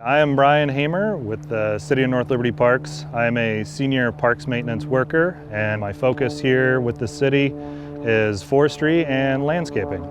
I am Brian Hamer with the City of North Liberty Parks. I am a senior parks maintenance worker, and my focus here with the city is forestry and landscaping.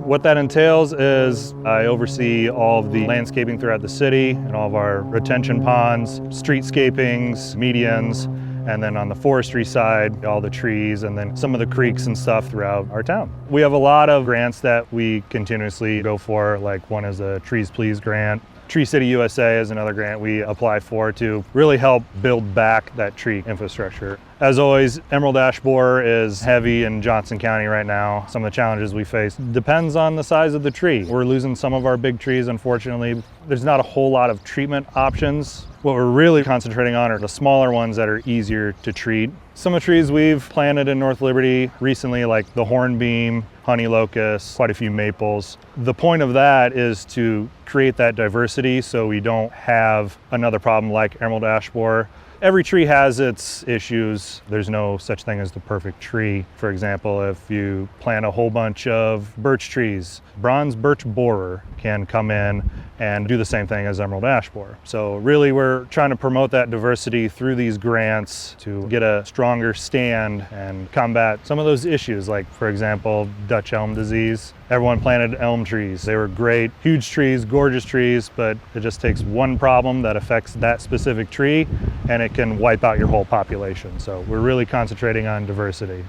What that entails is I oversee all of the landscaping throughout the city and all of our retention ponds, streetscapings, medians, and then on the forestry side, all the trees and then some of the creeks and stuff throughout our town. We have a lot of grants that we continuously go for, like one is a Trees Please grant. Tree City USA is another grant we apply for to really help build back that tree infrastructure. As always, emerald ash borer is heavy in Johnson County right now. Some of the challenges we face depends on the size of the tree. We're losing some of our big trees, unfortunately. There's not a whole lot of treatment options. What we're really concentrating on are the smaller ones that are easier to treat. Some of the trees we've planted in North Liberty recently, like the hornbeam, honey locust, quite a few maples. The point of that is to create that diversity so we don't have another problem like emerald ash borer. Every tree has its issues. There's no such thing as the perfect tree. For example, if you plant a whole bunch of birch trees, bronze birch borer can come in and do the same thing as emerald ash borer. So really we're trying to promote that diversity through these grants to get a stronger stand and combat some of those issues, like for example, Dutch elm disease. Everyone planted elm trees. They were great, huge trees, gorgeous trees, but it just takes one problem that affects that specific tree and it can wipe out your whole population. So we're really concentrating on diversity.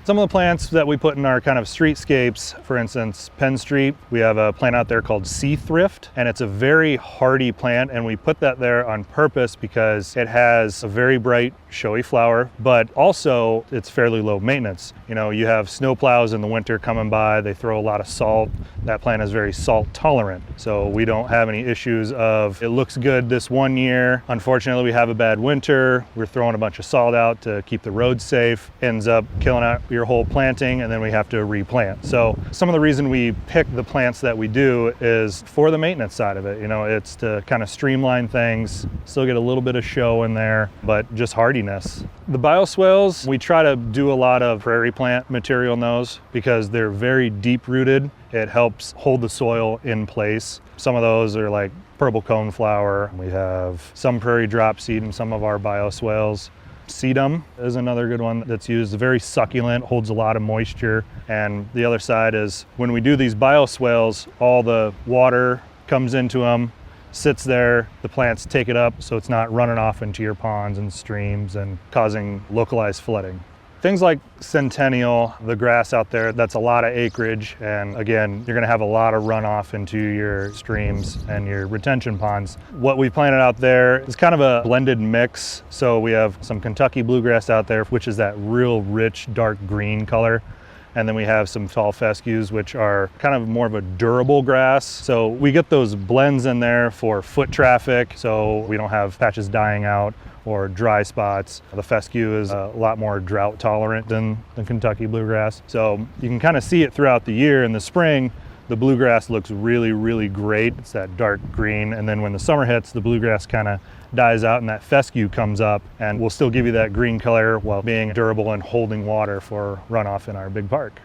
Some of the plants that we put in our kind of streetscapes, for instance, Penn Street, we have a plant out there called Sea Thrift, and it's a very hardy plant, and we put that there on purpose because it has a very bright, showy flower, but also it's fairly low maintenance. You know, you have snow plows in the winter coming by, they throw a lot of salt. That plant is very salt tolerant, so we don't have any issues of it looks good this one year. Unfortunately, we have a bad winter, we're throwing a bunch of salt out to keep the roads safe, ends up killing out your whole planting, and then we have to replant. So some of the reason we pick the plants that we do is for the maintenance side of it. You know, it's to kind of streamline things, still get a little bit of show in there, but just hardiness. The bioswales, we try to do a lot of prairie plant material in those because they're very deep rooted. It helps hold the soil in place. Some of those are like purple coneflower. We have some prairie drop seed in some of our bioswales. Sedum is another good one that's used, very succulent, holds a lot of moisture. And the other side is when we do these bioswales, all the water comes into them, sits there, the plants take it up so it's not running off into your ponds and streams and causing localized flooding. Things like Centennial, the grass out there, that's a lot of acreage, and again, you're gonna have a lot of runoff into your streams and your retention ponds. What we planted out there is kind of a blended mix. So we have some Kentucky bluegrass out there, which is that real rich, dark green color. And then we have some tall fescues, which are kind of more of a durable grass. So we get those blends in there for foot traffic, so we don't have patches dying out or dry spots. The fescue is a lot more drought tolerant than the Kentucky bluegrass. So you can kind of see it throughout the year. In the spring, the bluegrass looks really, really great. It's that dark green. And then when the summer hits, the bluegrass kind of dies out and that fescue comes up, and we'll still give you that green color while being durable and holding water for runoff in our big park.